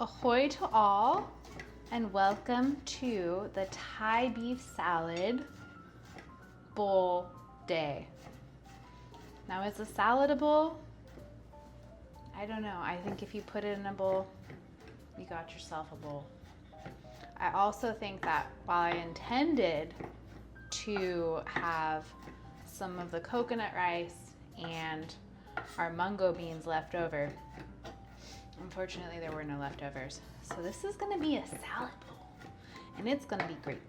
Ahoy to all, and welcome to the Thai beef salad bowl day. Now, is a salad a bowl? I don't know. I think if you put it in a bowl, you got yourself a bowl. I also think that while I intended to have some of the coconut rice and our mungo beans left over, unfortunately there were no leftovers. So this is gonna be a salad bowl and it's gonna be great.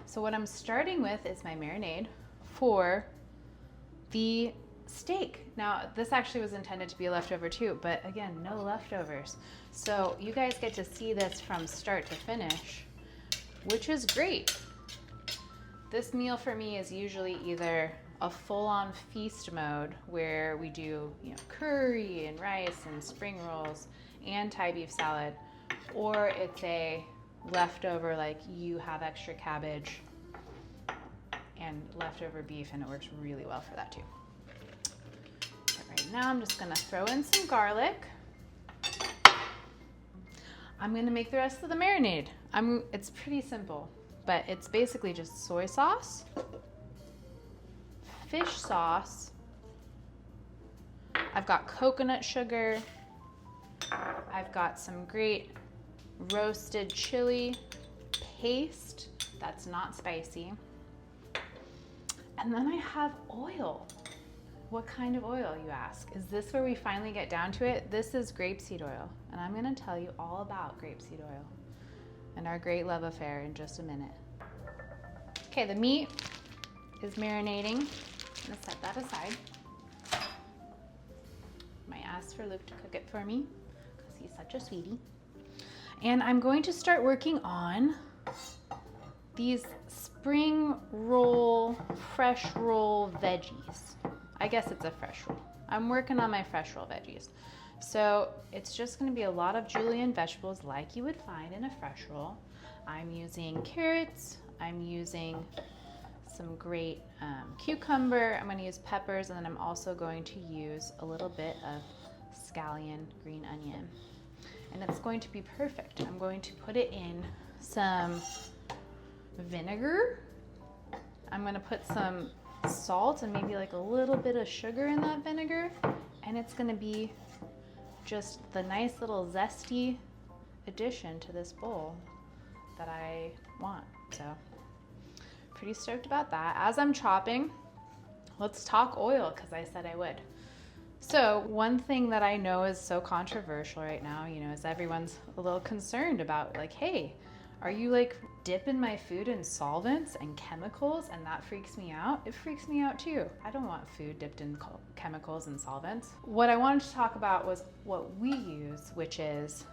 So what I'm starting with is my marinade for the steak. Now this actually was intended to be a leftover too, but again, no leftovers. So you guys get to see this from start to finish, which is great. This meal for me is usually either a full-on feast mode where we do, curry and rice and spring rolls and Thai beef salad, or it's a leftover, like you have extra cabbage and leftover beef, and it works really well for that too. But right now I'm just gonna throw in some garlic. I'm gonna make the rest of the marinade. It's pretty simple, but it's basically just soy sauce, fish sauce, I've got coconut sugar, I've got some great roasted chili paste that's not spicy, and then I have oil. What kind of oil, you ask? Is this where we finally get down to it? This is grapeseed oil, and I'm gonna tell you all about grapeseed oil and our great love affair in just a minute. Okay, the meat is marinating. I'm gonna set that aside. I asked for Luke to cook it for me because he's such a sweetie. And I'm going to start working on these spring roll, fresh roll veggies. I guess it's a fresh roll. I'm working on my fresh roll veggies. So it's just gonna be a lot of julienne vegetables like you would find in a fresh roll. I'm using carrots, I'm using some great cucumber, I'm gonna use peppers, and then I'm also going to use a little bit of scallion green onion. And it's going to be perfect. I'm going to put it in some vinegar. I'm gonna put some salt and maybe like a little bit of sugar in that vinegar, and it's gonna be just the nice little zesty addition to this bowl that I want. So pretty stoked about that. As I'm chopping, let's talk oil, because I said I would. So one thing that I know is so controversial right now, is everyone's a little concerned about, like, hey, are you like dipping my food in solvents and chemicals, and that freaks me out? It freaks me out too. I don't want food dipped in chemicals and solvents. What I wanted to talk about was what we use, which is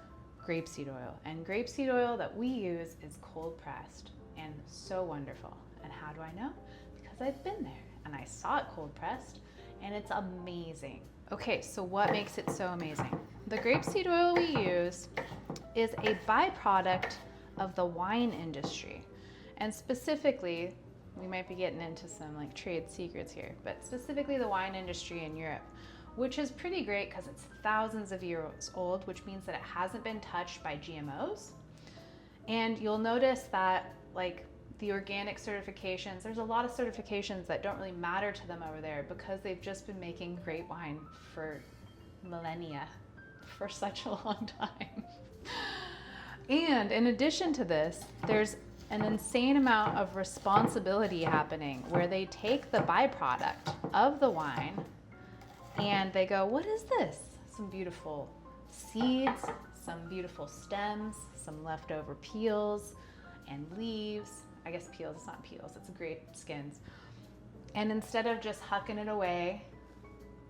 grapeseed oil. And grapeseed oil that we use is cold pressed and so wonderful. And how do I know? Because I've been there and I saw it cold pressed, and it's amazing. Okay, so what makes it so amazing? The grapeseed oil we use is a byproduct of the wine industry. And specifically, we might be getting into some like trade secrets here, but specifically the wine industry in Europe, which is pretty great because it's thousands of years old, which means that it hasn't been touched by GMOs. And you'll notice that, like, the organic certifications, there's a lot of certifications that don't really matter to them over there because they've just been making great wine for millennia, for such a long time. And in addition to this, there's an insane amount of responsibility happening where they take the byproduct of the wine and they go, what is this? Some beautiful seeds, some beautiful stems, some leftover peels and leaves. I guess peels, it's not peels, it's great skins. And instead of just hucking it away,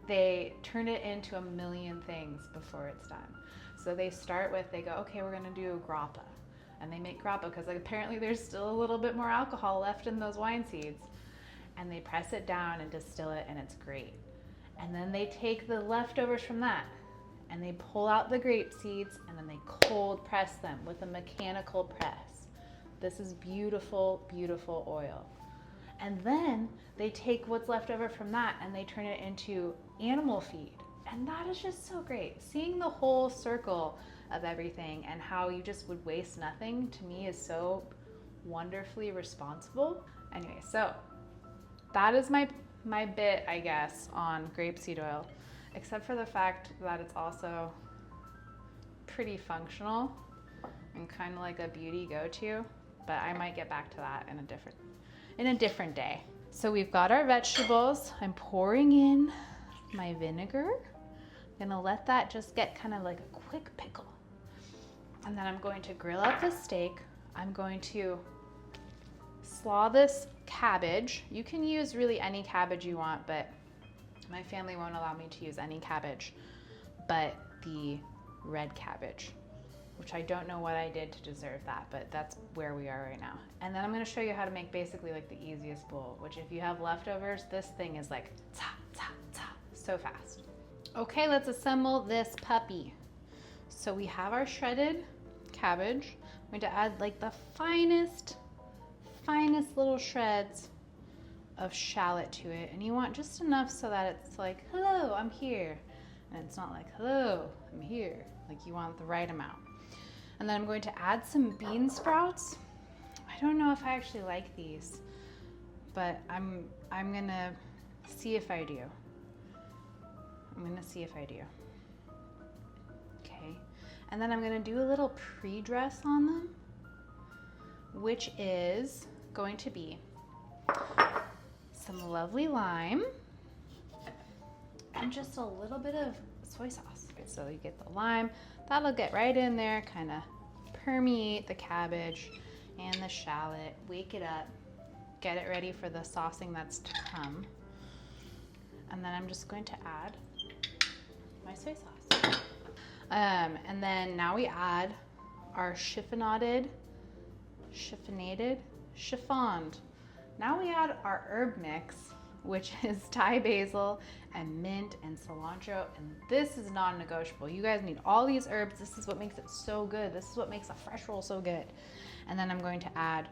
they turn it into a million things before it's done. So they start with, they go, okay, we're gonna do grappa. And they make grappa because apparently there's still a little bit more alcohol left in those wine seeds. And they press it down and distill it, and it's great. And then they take the leftovers from that and they pull out the grape seeds and then they cold press them with a mechanical press. This is beautiful, beautiful oil. And then they take what's left over from that and they turn it into animal feed. And that is just so great. Seeing the whole circle of everything, and how you just would waste nothing, to me is so wonderfully responsible. Anyway, so that is my bit, I guess, on grapeseed oil, except for the fact that it's also pretty functional and kind of like a beauty go-to, but I might get back to that in a different day. So we've got our vegetables. I'm pouring in my vinegar. I'm gonna let that just get kind of like a quick pickle. And then I'm going to grill up the steak. I'm going to slaw this cabbage. You can use really any cabbage you want, but my family won't allow me to use any cabbage but the red cabbage, which I don't know what I did to deserve that, but that's where we are right now. And then I'm gonna show you how to make basically like the easiest bowl, which if you have leftovers, this thing is like so fast. Okay, let's assemble this puppy. So we have our shredded cabbage. I'm going to add like the finest little shreds of shallot to it. And you want just enough so that it's like, hello, I'm here. And it's not like, hello, I'm here. Like you want the right amount. And then I'm going to add some bean sprouts. I don't know if I actually like these, but I'm gonna see if I do. Okay, and then I'm gonna do a little pre-dress on them, which is going to be some lovely lime and just a little bit of soy sauce. Okay, so you get the lime, that'll get right in there, kind of permeate the cabbage and the shallot, wake it up, get it ready for the saucing that's to come. And then I'm just going to add my soy sauce. And then now we add our chiffoned. Now we add our herb mix, which is Thai basil and mint and cilantro, and this is non-negotiable. You guys need all these herbs. This is what makes it so good. This is what makes a fresh roll so good. And then I'm going to add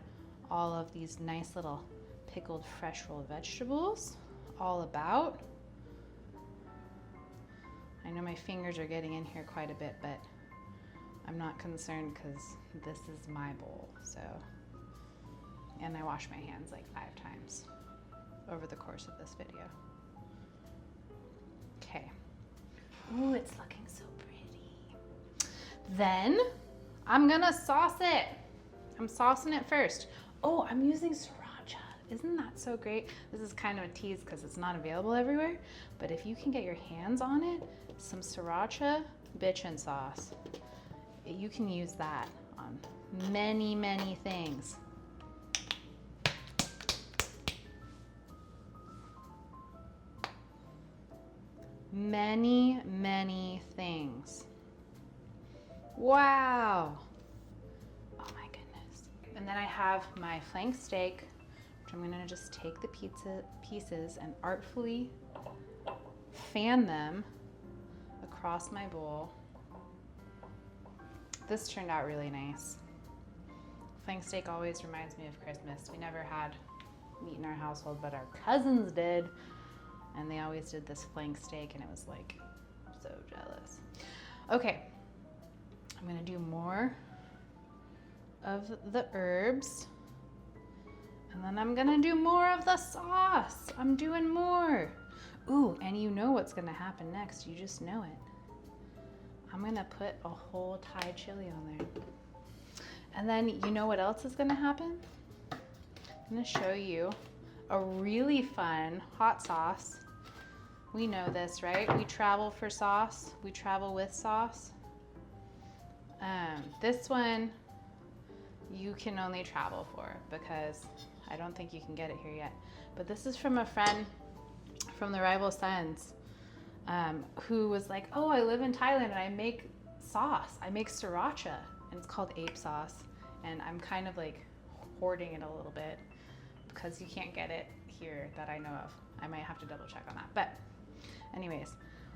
all of these nice little pickled fresh roll vegetables all about. I know my fingers are getting in here quite a bit, but I'm not concerned because this is my bowl, so. And I wash my hands like 5 times over the course of this video. Okay. Ooh, it's looking so pretty. Then I'm gonna sauce it. I'm saucing it first. Oh, I'm using sriracha. Isn't that so great? This is kind of a tease because it's not available everywhere, but if you can get your hands on it, some Sriracha Bitchin Sauce, you can use that on many, many things. Many, many things. Wow. Oh my goodness. And then I have my flank steak, which I'm gonna just take the pieces and artfully fan them across my bowl. This turned out really nice. Flank steak always reminds me of Christmas. We never had meat in our household, but our cousins did. And they always did this flank steak, and it was like, so jealous. Okay, I'm gonna do more of the herbs, and then I'm gonna do more of the sauce. I'm doing more. Ooh, and you know what's gonna happen next. You just know it. I'm gonna put a whole Thai chili on there. And then you know what else is gonna happen? I'm gonna show you a really fun hot sauce. We know this, right? We travel for sauce. We travel with sauce. This one you can only travel for because I don't think you can get it here yet. But this is from a friend from the Rival Sons who was like, oh, I live in Thailand and I make sauce. I make sriracha, and it's called ape sauce. And I'm kind of like hoarding it a little bit because you can't get it here that I know of. I might have to double check on that. But anyways,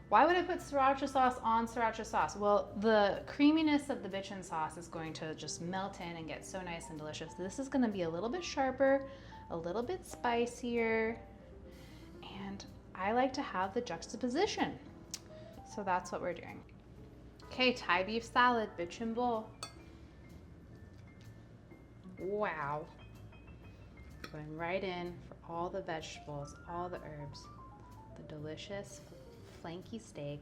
why would I put sriracha sauce on sriracha sauce? Well, the creaminess of the bitchin sauce is going to just melt in and get so nice and delicious. This is going to be a little bit sharper, a little bit spicier, and I like to have the juxtaposition. So that's what we're doing. Okay, Thai beef salad, bitchin bowl. Wow. Going right in for all the vegetables, all the herbs, the delicious flanky steak.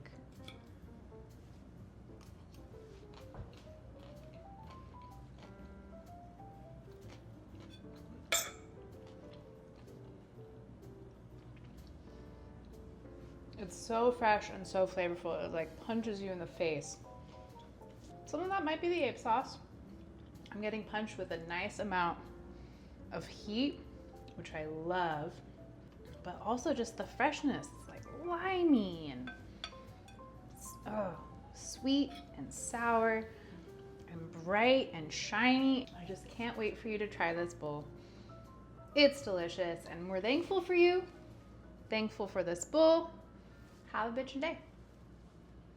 It's so fresh and so flavorful. It like punches you in the face. Some of that might be the ape sauce. I'm getting punched with a nice amount of heat, which I love, but also just the freshness. It's like limey and sweet and sour and bright and shiny. I just can't wait for you to try this bowl. It's delicious and we're thankful for you. Thankful for this bowl. Have a bitchin' day.